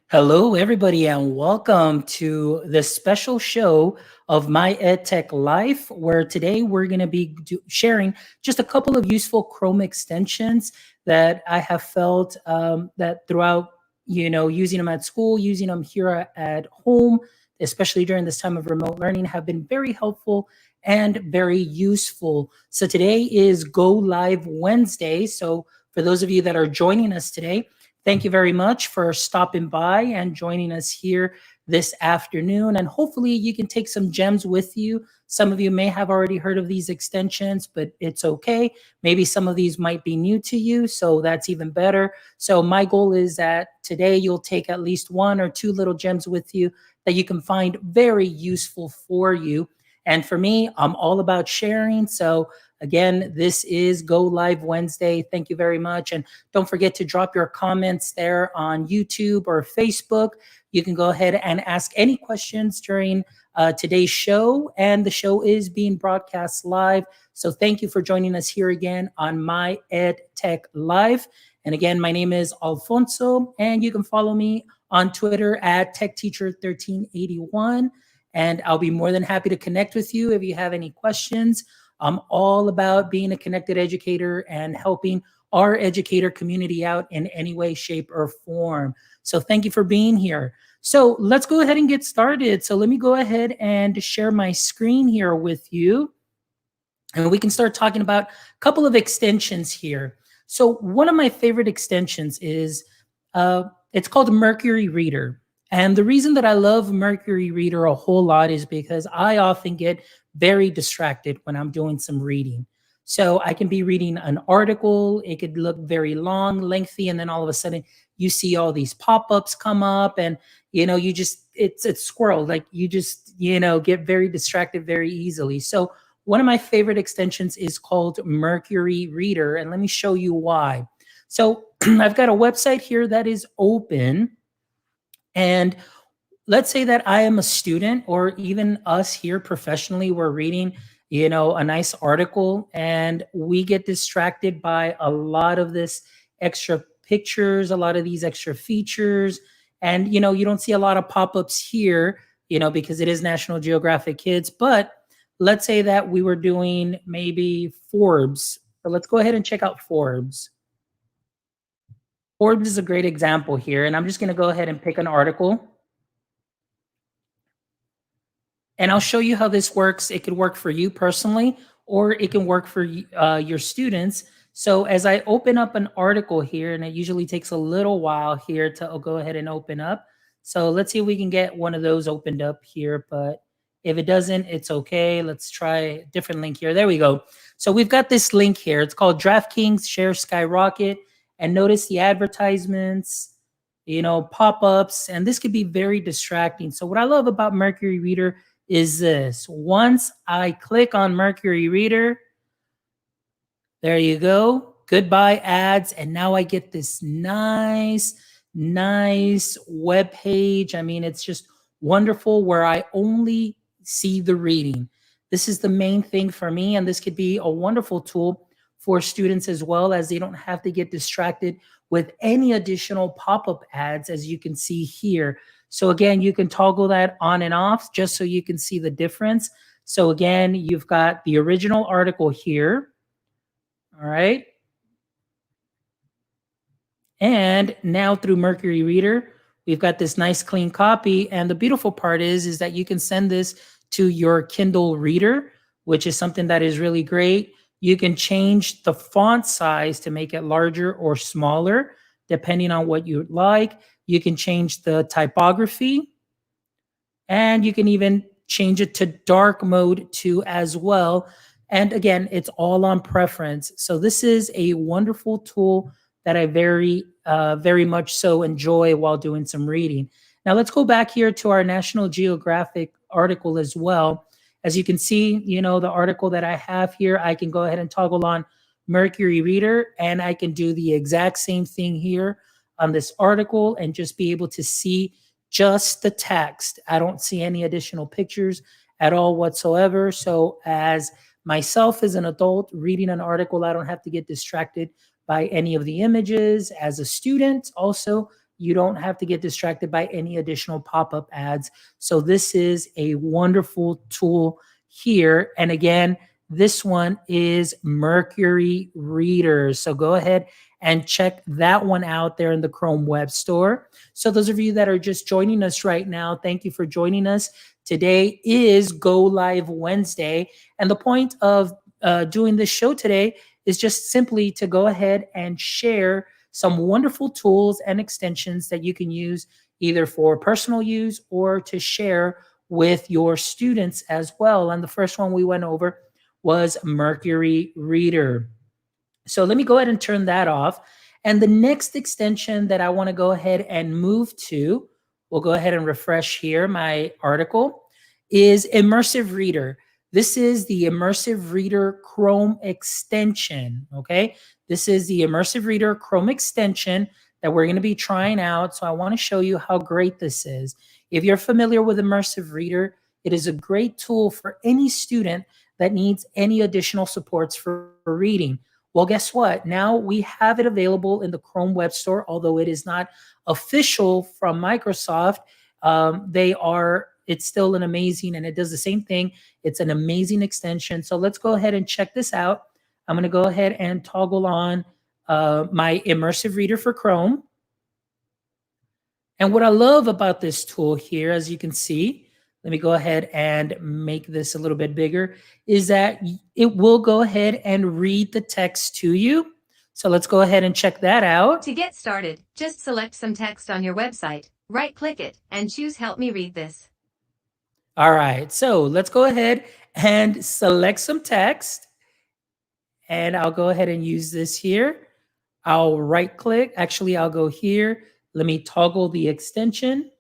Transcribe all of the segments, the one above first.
Hello, everybody, and welcome to this special show of My EdTech Life, where today we're going to be sharing just a couple of useful Chrome extensions that I have felt that throughout, using them at school, using them here at home, especially during this time of remote learning, have been very helpful and very useful. So today is Go Live Wednesday. So for those of you that are joining us today, thank you very much for stopping by and joining us here this afternoon. And hopefully, you can take some gems with you. Some of you may have already heard of these extensions, but it's okay. Maybe some of these might be new to you, so that's even better. So, my goal is that today you'll take at least one or two little gems with you that you can find very useful for you. And for me, I'm all about sharing. So, again, this is Go Live Wednesday. Thank you very much. And don't forget to drop your comments there on YouTube or Facebook. You can go ahead and ask any questions during today's show. And the show is being broadcast live. So thank you for joining us here again on My Ed Tech Live. And again, my name is Alfonso, and you can follow me on Twitter at TechTeacher1381. And I'll be more than happy to connect with you if you have any questions. I'm all about being a connected educator and helping our educator community out in any way, shape, or form. So thank you for being here. So let's go ahead and get started. So let me go ahead and share my screen here with you. And we can start talking about a couple of extensions here. So one of my favorite extensions is, it's called Mercury Reader. And the reason that I love Mercury Reader a whole lot is because I often get very distracted when I'm doing some reading. So I can be reading an article, it could look very long, lengthy, and then all of a sudden you see all these pop-ups come up, and you just it's squirrel, like you just get very distracted very easily. So one of my favorite extensions is called Mercury Reader, and let me show you why. So I've got a website here that is open, and let's say that I am a student, or even us here professionally, we're reading, a nice article, and we get distracted by a lot of this extra pictures, a lot of these extra features. And, you don't see a lot of pop-ups here, because it is National Geographic Kids. But let's say that we were doing maybe Forbes. So let's go ahead and check out Forbes. Forbes is a great example here. And I'm just going to go ahead and pick an article. And I'll show you how this works. It could work for you personally, or it can work for your students. So as I open up an article here, and it usually takes a little while here to go ahead and open up. So let's see if we can get one of those opened up here. But if it doesn't, it's okay. Let's try a different link here. There we go. So we've got this link here. It's called DraftKings Shares Skyrocket. And notice the advertisements, pop-ups, and this could be very distracting. So what I love about Mercury Reader is this. Once I click on Mercury Reader, there you go. Goodbye ads. And now I get this nice web page. I mean, it's just wonderful, where I only see the reading. This is the main thing for me. And this could be a wonderful tool for students as well, as they don't have to get distracted with any additional pop-up ads, as you can see here. So again, you can toggle that on and off just so you can see the difference. So again, you've got the original article here. All right. And now through Mercury Reader, we've got this nice clean copy. And the beautiful part is that you can send this to your Kindle reader, which is something that is really great. You can change the font size to make it larger or smaller, depending on what you'd like. You can change the typography, and you can even change it to dark mode too as well. And again, it's all on preference. So this is a wonderful tool that I very much so enjoy while doing some reading. Now let's go back here to our National Geographic article as well. As you can see, the article that I have here, I can go ahead and toggle on Mercury Reader, and I can do the exact same thing here on this article and just be able to see just the text. I don't see any additional pictures at all whatsoever. So as myself as an adult reading an article, I don't have to get distracted by any of the images. As a student, also, You don't have to get distracted by any additional pop-up ads. So this is a wonderful tool here. And again, this one is Mercury Reader. So go ahead and check that one out there in the Chrome Web Store. So those of you that are just joining us right now, thank you for joining us. Today is Go Live Wednesday. And the point of doing this show today is just simply to go ahead and share some wonderful tools and extensions that you can use either for personal use or to share with your students as well. And the first one we went over was Mercury Reader. So let me go ahead and turn that off. And the next extension that I want to go ahead and move to, we'll go ahead and refresh here my article, is Immersive Reader. This is the Immersive Reader Chrome extension, okay? This is the Immersive Reader Chrome extension that we're going to be trying out. So I want to show you how great this is. If you're familiar with Immersive Reader, it is a great tool for any student that needs any additional supports for reading. Well, guess what? Now we have it available in the Chrome Web Store, although it is not official from Microsoft. It's still an amazing, and it does the same thing. It's an amazing extension. So let's go ahead and check this out. I'm going to go ahead and toggle on my Immersive Reader for Chrome. And what I love about this tool here, as you can see, let me go ahead and make this a little bit bigger, is that it will go ahead and read the text to you. So let's go ahead and check that out. To get started, just select some text on your website, right-click it, and choose Help Me Read This. All right, so let's go ahead and select some text. And I'll go ahead and use this here. I'll right-click. Actually, I'll go here. Let me toggle the extension.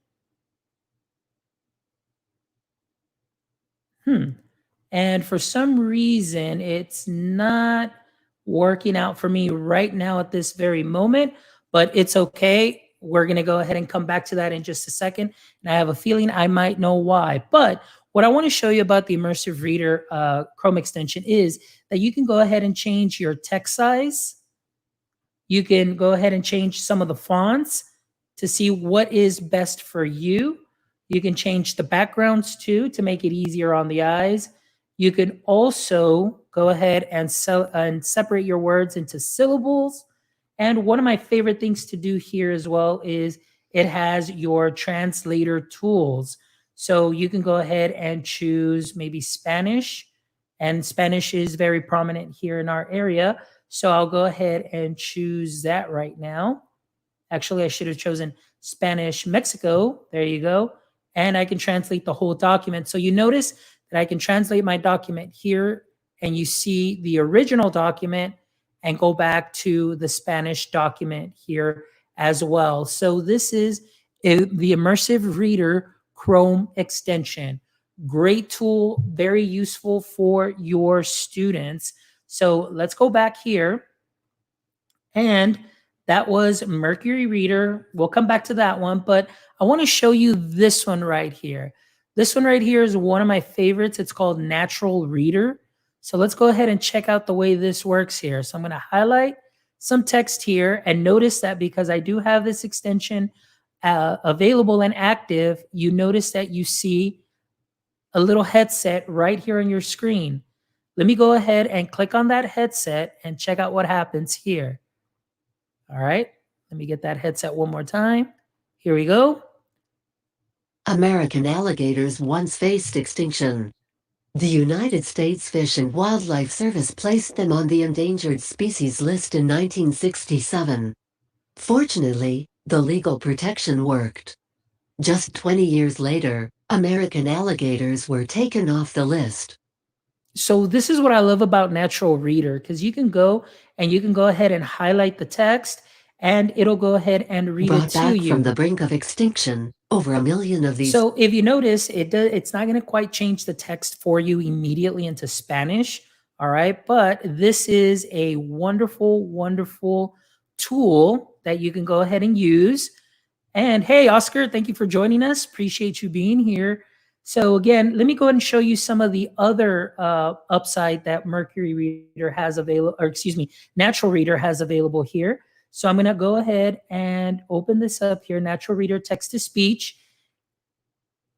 And for some reason, it's not working out for me right now at this very moment, but it's okay. We're going to go ahead and come back to that in just a second. And I have a feeling I might know why. But what I want to show you about the Immersive Reader Chrome extension is that you can go ahead and change your text size. You can go ahead and change some of the fonts to see what is best for you. You can change the backgrounds too to make it easier on the eyes. You can also go ahead and separate your words into syllables. And one of my favorite things to do here as well is it has your translator tools. So you can go ahead and choose maybe Spanish, and Spanish is very prominent here in our area. So I'll go ahead and choose that right now. Actually, I should have chosen Spanish Mexico. There you go. And I can translate the whole document. So you notice that I can translate my document here, and you see the original document and go back to the Spanish document here as well. So this is the Immersive Reader Chrome extension. Great tool, very useful for your students. So let's go back here. And that was Mercury Reader. We'll come back to that one, but I want to show you this one right here. This one right here is one of my favorites. It's called Natural Reader. So let's go ahead and check out the way this works here. So I'm going to highlight some text here, and notice that because I do have this extension available and active, you notice that you see a little headset right here on your screen. Let me go ahead and click on that headset and check out what happens here. All right, let me get that headset one more time. Here we go. American alligators once faced extinction. The United States Fish and Wildlife Service placed them on the endangered species list in 1967. Fortunately, the legal protection worked. Just 20 years later, American alligators were taken off the list. So this is what I love about Natural Reader, because you can go ahead and highlight the text, and it'll go ahead and read it to you. From the brink of extinction, over 1 million of these. So if you notice, it's not going to quite change the text for you immediately into Spanish. All right, but this is a wonderful, wonderful tool that you can go ahead and use. And hey, Oscar, thank you for joining us. Appreciate you being here. So again, let me go ahead and show you some of the other upside that Mercury Reader has available, or excuse me, Natural Reader has available here. So I'm going to go ahead and open this up here, Natural Reader Text to Speech,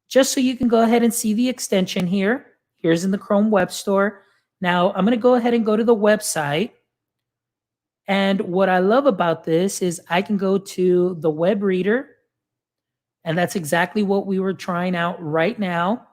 just so you can go ahead and see the extension here. Here's in the Chrome Web Store. Now I'm going to go ahead and go to the website. And what I love about this is I can go to the web reader, and that's exactly what we were trying out right now.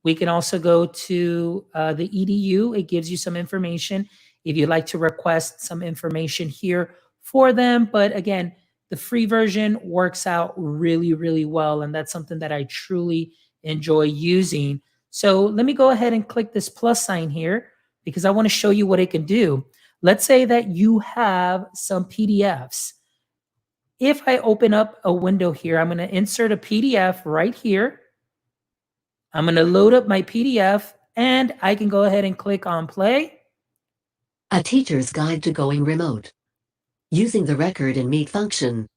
We can also go to the EDU. It gives you some information if you'd like to request some information here for them. But again, the free version works out really, really well. And that's something that I truly enjoy using. So let me go ahead and click this plus sign here because I want to show you what it can do. Let's say that you have some PDFs. If I open up a window here, I'm going to insert a PDF right here. I'm going to load up my PDF, and I can go ahead and click on play. A Teacher's Guide to Going Remote. Using the Record and Meet function.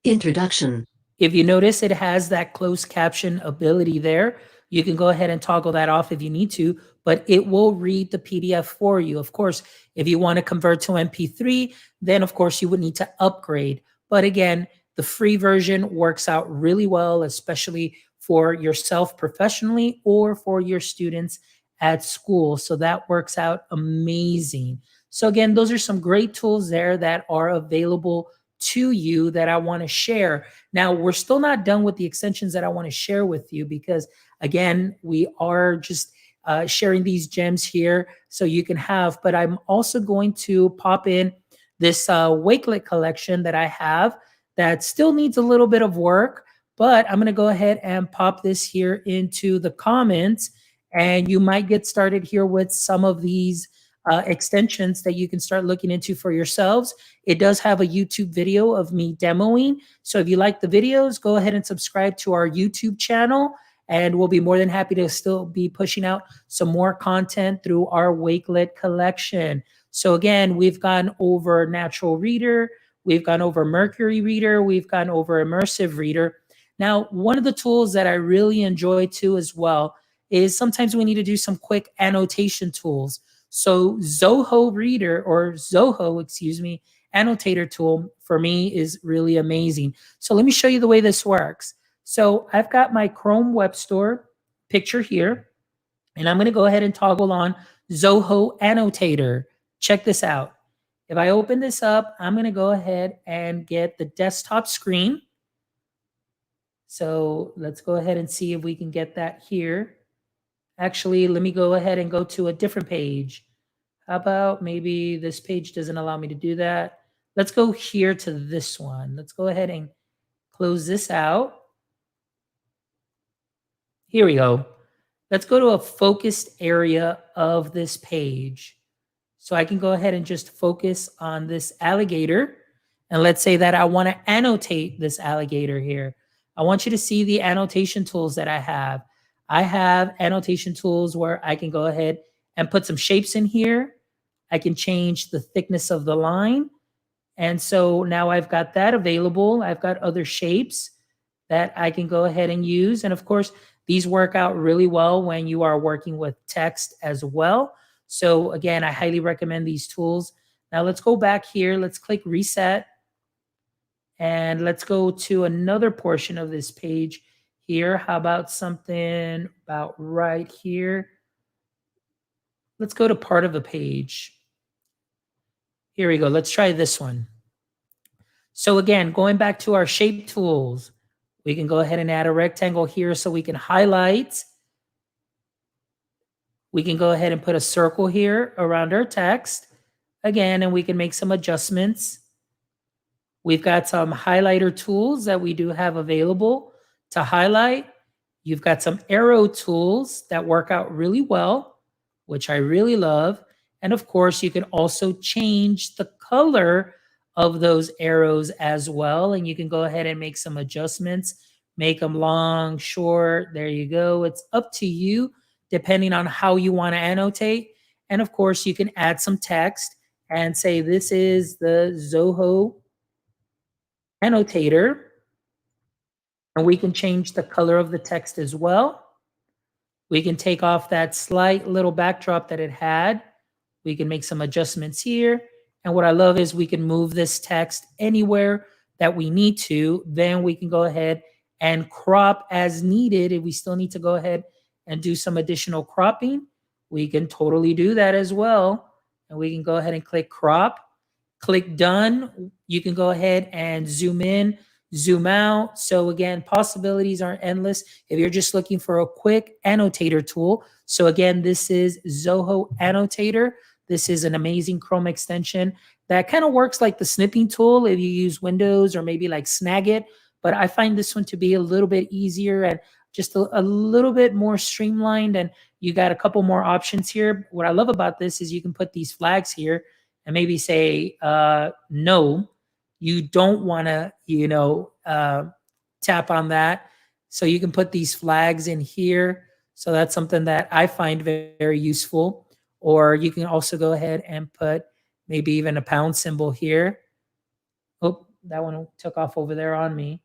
Introduction. If you notice, it has that closed caption ability there. You can go ahead and toggle that off if you need to, but it will read the PDF for you. Of course, if you want to convert to MP3, then of course you would need to upgrade. But again, the free version works out really well, especially for yourself professionally or for your students at school. So that works out amazing. So again, those are some great tools there that are available to you that I want to share. Now, we're still not done with the extensions that I want to share with you because, again, we are just sharing these gems here so you can have, but I'm also going to pop in this Wakelet collection that I have that still needs a little bit of work, but I'm going to go ahead and pop this here into the comments, and you might get started here with some of these extensions that you can start looking into for yourselves. It does have a YouTube video of me demoing. So if you like the videos, go ahead and subscribe to our YouTube channel, and we'll be more than happy to still be pushing out some more content through our Wakelet collection. So again, we've gone over Natural Reader, we've gone over Mercury Reader, we've gone over Immersive Reader. Now, one of the tools that I really enjoy too as well is sometimes we need to do some quick annotation tools. So Zoho Reader, or Zoho, excuse me, annotator tool for me is really amazing. So let me show you the way this works. So I've got my Chrome Web Store picture here, and I'm going to go ahead and toggle on Zoho Annotator. Check this out. If I open this up, I'm going to go ahead and get the desktop screen. So let's go ahead and see if we can get that here. Actually, let me go ahead and go to a different page. How about maybe this page doesn't allow me to do that? Let's go here to this one. Let's go ahead and close this out. Here we go. Let's go to a focused area of this page. So I can go ahead and just focus on this alligator. And let's say that I want to annotate this alligator here. I want you to see the annotation tools that I have. I have annotation tools where I can go ahead and put some shapes in here. I can change the thickness of the line. And so now I've got that available. I've got other shapes that I can go ahead and use. And of course, these work out really well when you are working with text as well. So again, I highly recommend these tools. Now let's go back here. Let's click reset. And let's go to another portion of this page here. How about something about right here? Let's go to part of the page. Here we go. Let's try this one. So again, going back to our shape tools, we can go ahead and add a rectangle here so we can highlight. We can go ahead and put a circle here around our text. Again, and we can make some adjustments. We've got some highlighter tools that we do have available to highlight. You've got some arrow tools that work out really well, which I really love. And of course, you can also change the color of those arrows as well. And you can go ahead and make some adjustments, make them long, short. There you go. It's up to you, depending on how you want to annotate. And of course, you can add some text and say, this is the Zoho annotator. And we can change the color of the text as well. We can take off that slight little backdrop that it had. We can make some adjustments here. And what I love is we can move this text anywhere that we need to. Then we can go ahead and crop as needed. If we still need to go ahead and do some additional cropping, we can totally do that as well. And we can go ahead and click crop, click done. You can go ahead and zoom in, zoom out. So again, possibilities are endless if you're just looking for a quick annotator tool. So again, this is Zoho Annotator. This is an amazing Chrome extension that kind of works like the snipping tool if you use Windows or maybe like Snagit. But I find this one to be a little bit easier and just a little bit more streamlined. And you got a couple more options here. What I love about this is you can put these flags here and maybe say, no, you don't want to, tap on that. So you can put these flags in here. So that's something that I find very, very useful. Or you can also go ahead and put maybe even a pound symbol here. Oh, that one took off over there on me.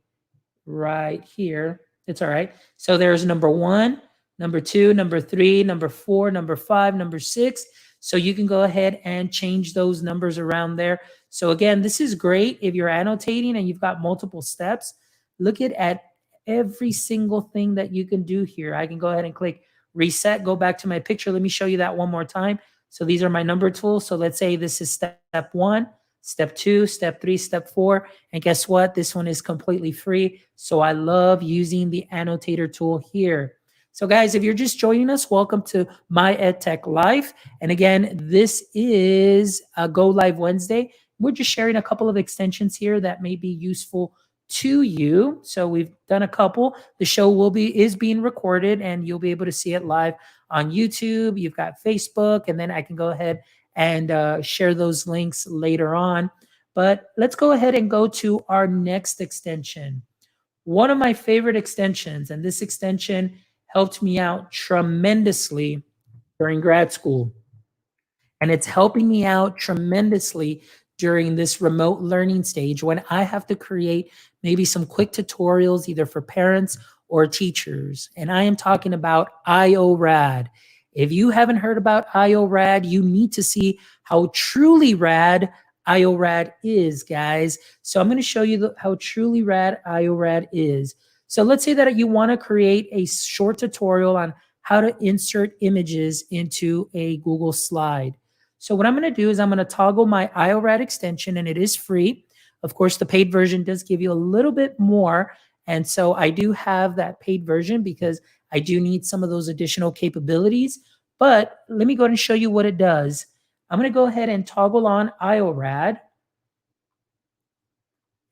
Right here. It's all right. So there's number 1, number 2, number 3, number 4, number 5, number 6. So you can go ahead and change those numbers around there. So again, this is great if you're annotating and you've got multiple steps. Look at every single thing that you can do here. I can go ahead and click reset, go back to my picture. Let me show you that one more time. So these are my number tools. So let's say this is step 1, step 2, step 3, step 4. And guess what? This one is completely free. So I love using the annotator tool here. So guys, if you're just joining us, welcome to My EdTech Live. And again, this is a Go Live Wednesday. We're just sharing a couple of extensions here that may be useful to you. So we've done a couple. The show is being recorded and you'll be able to see it live on YouTube. You've got Facebook, and then I can go ahead and share those links later on. But let's go ahead and go to our next extension. One of my favorite extensions, and this extension helped me out tremendously during grad school. And it's helping me out tremendously during this remote learning stage when I have to create maybe some quick tutorials either for parents or teachers. And I am talking about IORAD. If you haven't heard about IORAD, you need to see how truly rad IORAD is, guys. So I'm going to show you how truly rad IORAD is. So let's say that you want to create a short tutorial on how to insert images into a Google slide. So what I'm going to do is I'm going to toggle my IORAD extension, and it is free. Of course, the paid version does give you a little bit more. And so I do have that paid version because I do need some of those additional capabilities. But let me go ahead and show you what it does. I'm going to go ahead and toggle on IORAD.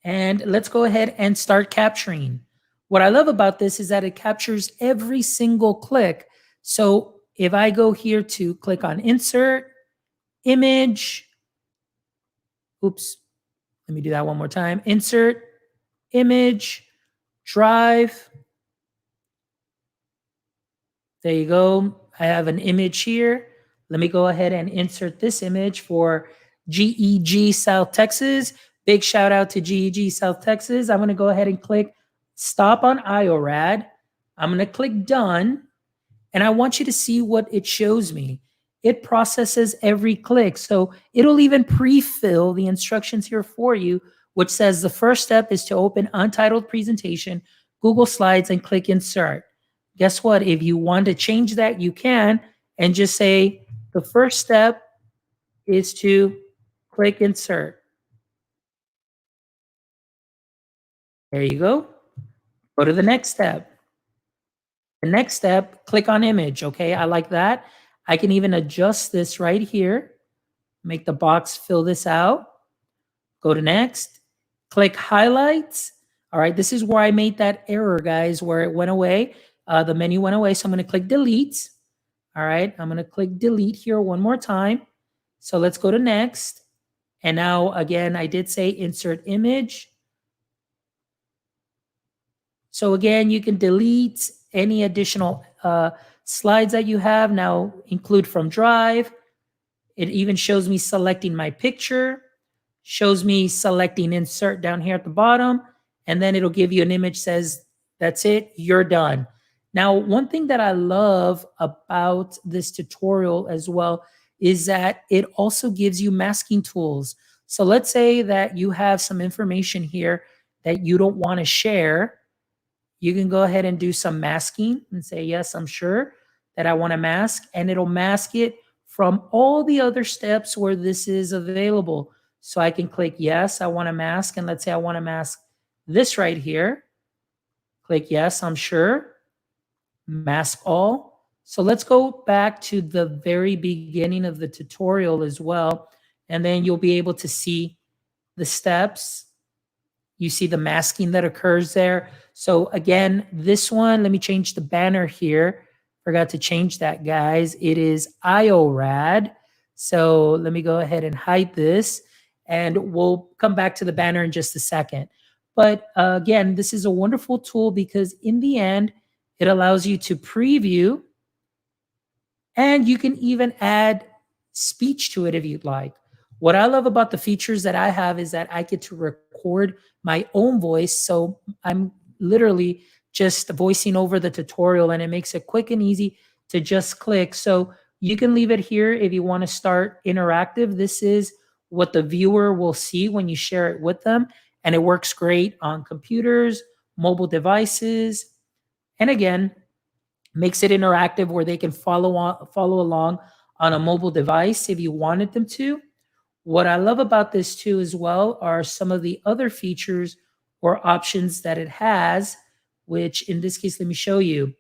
And let's go ahead and start capturing. What I love about this is that it captures every single click. So if I go here to click on insert, image, oops, let me do that one more time. Insert, image, drive. There you go. I have an image here. Let me go ahead and insert this image for GEG South Texas. Big shout out to GEG South Texas. I'm going to go ahead and click stop on IORAD. I'm going to click done. And I want you to see what it shows me. It processes every click. So it'll even pre-fill the instructions here for you, which says the first step is to open Untitled Presentation, Google Slides, and click Insert. Guess what? If you want to change that, you can, and just say the first step is to click Insert. There you go. Go to the next step. The next step, click on image. Okay, I like that. I can even adjust this right here. Make the box fill this out. Go to next. Click highlights. All right, this is where I made that error, guys, where it went away. The menu went away, so I'm going to click delete. All right, I'm going to click delete here one more time. So let's go to next. And now, again, I did say insert image. So again, you can delete any additional slides that you have. Now include from Drive. It even shows me selecting my picture, shows me selecting insert down here at the bottom, and then it'll give you an image says, that's it, you're done. Now, one thing that I love about this tutorial as well is that it also gives you masking tools. So let's say that you have some information here that you don't want to share. You can go ahead and do some masking and say, yes, I'm sure that I want to mask, and it'll mask it from all the other steps where this is available. So I can click, yes, I want to mask. And let's say I want to mask this right here. Click, yes, I'm sure. Mask all. So let's go back to the very beginning of the tutorial as well. And then you'll be able to see the steps. You see the masking that occurs there. So again, this one, let me change the banner here. Forgot to change that, guys. It is IORAD. So let me go ahead and hide this, and we'll come back to the banner in just a second. But again, this is a wonderful tool because in the end, it allows you to preview, and you can even add speech to it if you'd like. What I love about the features that I have is that I get to record my own voice. So I'm literally just voicing over the tutorial, and it makes it quick and easy to just click. So you can leave it here if you want to start interactive. This is what the viewer will see when you share it with them. And it works great on computers, mobile devices, and again, makes it interactive where they can follow along on a mobile device if you wanted them to. What I love about this too as well are some of the other features or options that it has, which in this case, let me show you.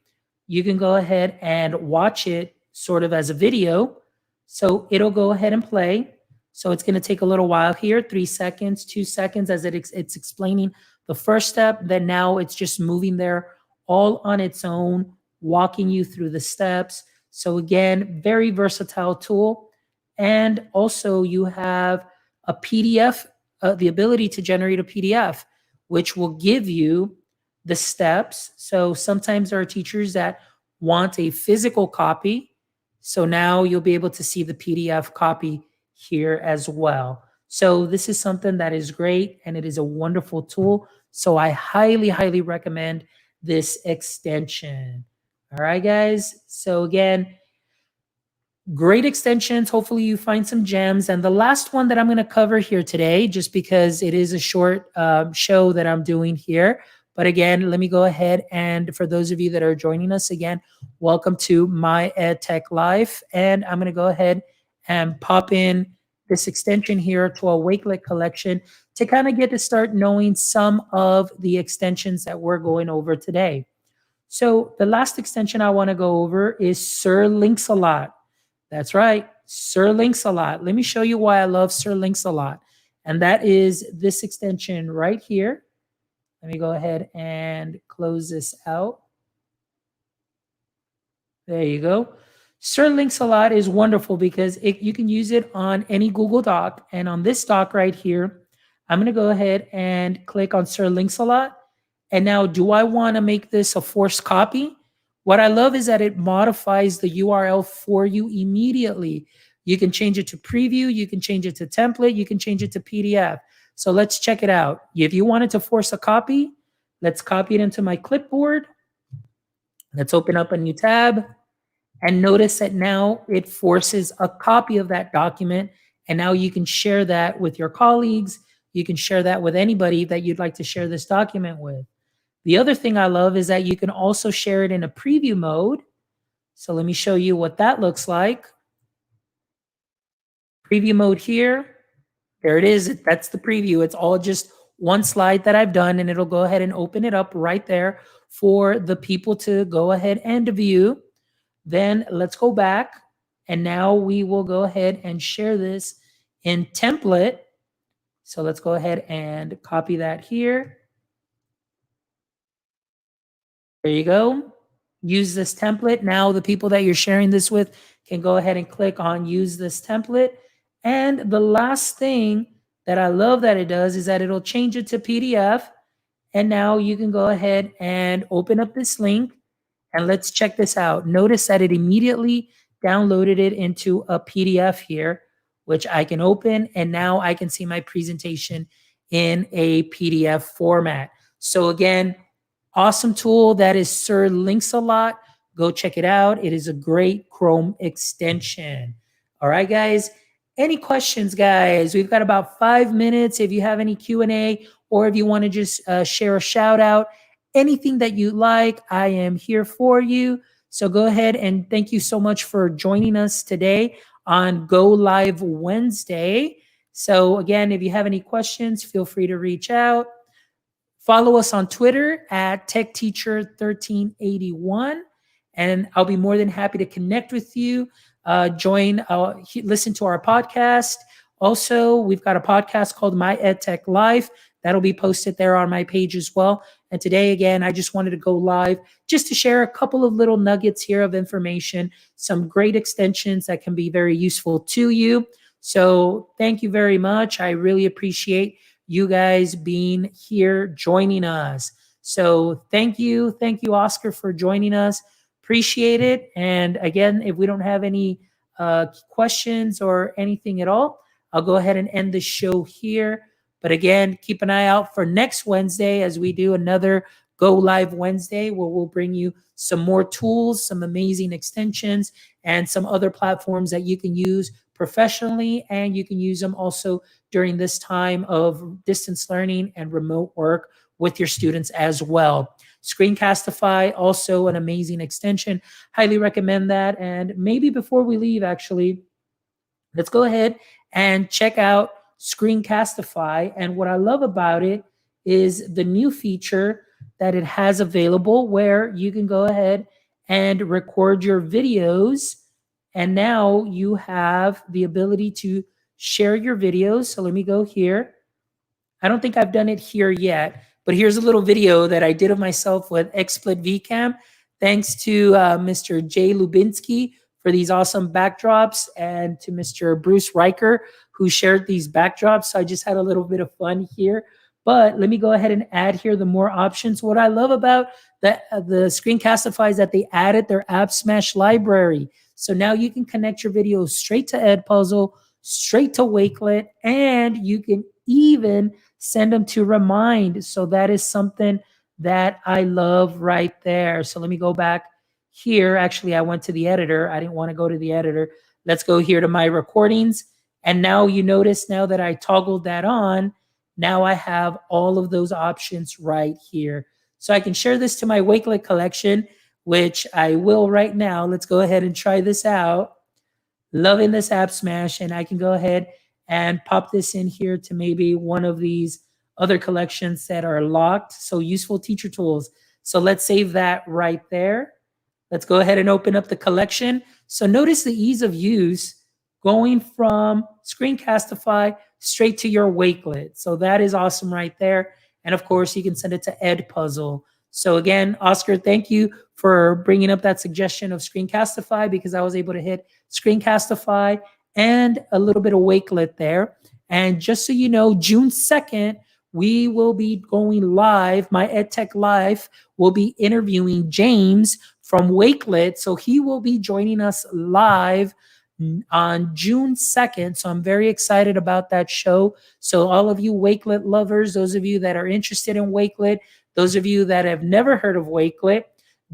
You can go ahead and watch it sort of as a video. So it'll go ahead and play. So it's going to take a little while here, 3 seconds, 2 seconds as it's explaining the first step. Then now it's just moving there all on its own, walking you through the steps. So again, very versatile tool. And also you have a PDF, the ability to generate a PDF, which will give you the steps. So sometimes there are teachers that want a physical copy. So now you'll be able to see the PDF copy here as well. So this is something that is great, and it is a wonderful tool. So I highly, highly recommend this extension. All right, guys. So again, great extensions. Hopefully you find some gems. And the last one that I'm going to cover here today, just because it is a short show that I'm doing here. But again, let me go ahead, and for those of you that are joining us again, welcome to My EdTech Life. And I'm going to go ahead and pop in this extension here to a Wakelet collection to kind of get to start knowing some of the extensions that we're going over today. So the last extension I want to go over is SirLinksALot. That's right, SirLinksALot. Let me show you why I love SirLinksALot. And that is this extension right here. Let me go ahead and close this out. There you go. SirLinksALot is wonderful because you can use it on any Google Doc. And on this doc right here, I'm going to go ahead and click on SirLinksALot. And now, do I want to make this a forced copy? What I love is that it modifies the URL for you immediately. You can change it to preview, you can change it to template, you can change it to PDF. So let's check it out. If you wanted to force a copy, let's copy it into my clipboard. Let's open up a new tab. And notice that now it forces a copy of that document. And now you can share that with your colleagues. You can share that with anybody that you'd like to share this document with. The other thing I love is that you can also share it in a preview mode. So let me show you what that looks like. Preview mode here. There it is. That's the preview. It's all just one slide that I've done, and it'll go ahead and open it up right there for the people to go ahead and view. Then let's go back, and now we will go ahead and share this in template. So let's go ahead and copy that here. There you go. Use this template. Now the people that you're sharing this with can go ahead and click on use this template. And the last thing that I love that it does is that it'll change it to PDF. And now you can go ahead and open up this link, and let's check this out. Notice that it immediately downloaded it into a PDF here, which I can open, and now I can see my presentation in a PDF format. So again, awesome tool. That is SirLinksALot. Go check it out. It is a great Chrome extension. All right, guys. Any questions, guys? We've got about 5 minutes. If you have any Q&A, or if you want to just share a shout out, anything that you like, I am here for you. So go ahead, and thank you so much for joining us today on Go Live Wednesday. So again, if you have any questions, feel free to reach out. Follow us on Twitter at TechTeacher1381, and I'll be more than happy to connect with you. Listen to our podcast. Also, we've got a podcast called My EdTech Life that'll be posted there on my page as well. And today, again, I just wanted to go live just to share a couple of little nuggets here of information, some great extensions that can be very useful to you. So thank you very much. I really appreciate you guys being here, joining us. So thank you, Oscar, for joining us. Appreciate it. And again, if we don't have any questions or anything at all, I'll go ahead and end the show here. But again, keep an eye out for next Wednesday as we do another Go Live Wednesday, where we'll bring you some more tools, some amazing extensions, and some other platforms that you can use professionally, and you can use them also during this time of distance learning and remote work with your students as well. Screencastify, also an amazing extension. Highly recommend that. And maybe before we leave, actually, let's go ahead and check out Screencastify. And what I love about it is the new feature that it has available, where you can go ahead and record your videos. And now you have the ability to share your videos. So let me go here. I don't think I've done it here yet, but here's a little video that I did of myself with XSplit VCam. Thanks to Mr. Jay Lubinsky for these awesome backdrops, and to Mr. Bruce Riker, who shared these backdrops. So I just had a little bit of fun here. But let me go ahead and add here the more options. What I love about the Screencastify is that they added their App Smash library. So now you can connect your videos straight to Edpuzzle, straight to Wakelet, and you can even send them to Remind. So that is something that I love right there. So let me go back here. Actually, I went to the editor. I didn't want to go to the editor. Let's go here to my recordings. And now you notice, now that I toggled that on, now I have all of those options right here. So I can share this to my Wakelet collection, which I will right now. Let's go ahead and try this out. Loving this App Smash, and I can go ahead and pop this in here to maybe one of these other collections that are locked. So useful teacher tools. So let's save that right there. Let's go ahead and open up the collection. So notice the ease of use going from Screencastify straight to your Wakelet. So that is awesome right there. And of course, you can send it to Edpuzzle. So again, Oscar, thank you for bringing up that suggestion of Screencastify, because I was able to hit Screencastify and a little bit of Wakelet there. And just so you know, June 2nd, we will be going live. My EdTech Live will be interviewing James from Wakelet. So he will be joining us live on June 2nd. So I'm very excited about that show. So all of you Wakelet lovers, those of you that are interested in Wakelet, those of you that have never heard of Wakelet,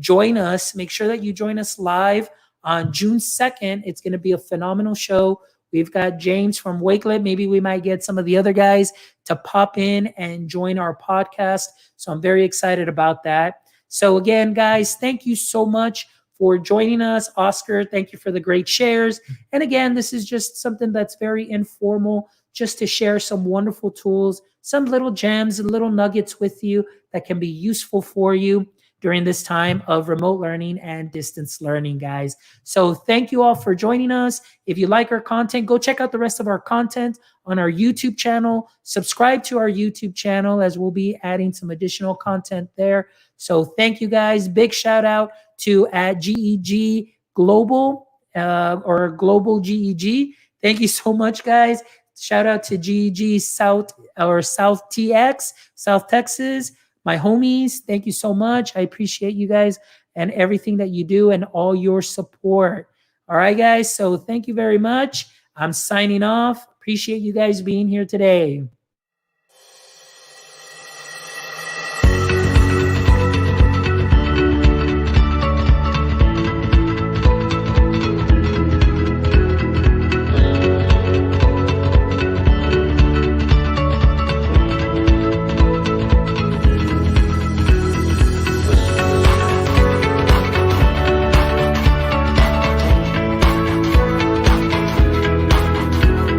join us. Make sure that you join us live on June 2nd. It's going to be a phenomenal show. We've got James from Wakelet. Maybe we might get some of the other guys to pop in and join our podcast. So I'm very excited about that. So again, guys, thank you so much for joining us. Oscar, thank you for the great shares. And again, this is just something that's very informal, just to share some wonderful tools, some little gems and little nuggets with you that can be useful for you during this time of remote learning and distance learning, guys. So thank you all for joining us. If you like our content, go check out the rest of our content on our YouTube channel. Subscribe to our YouTube channel, as we'll be adding some additional content there. So thank you, guys. Big shout out to @GEG Global or Global GEG. Thank you so much, guys. Shout out to GEG South or South TX, South Texas. My homies, thank you so much. I appreciate you guys and everything that you do and all your support. All right, guys. So thank you very much. I'm signing off. Appreciate you guys being here today.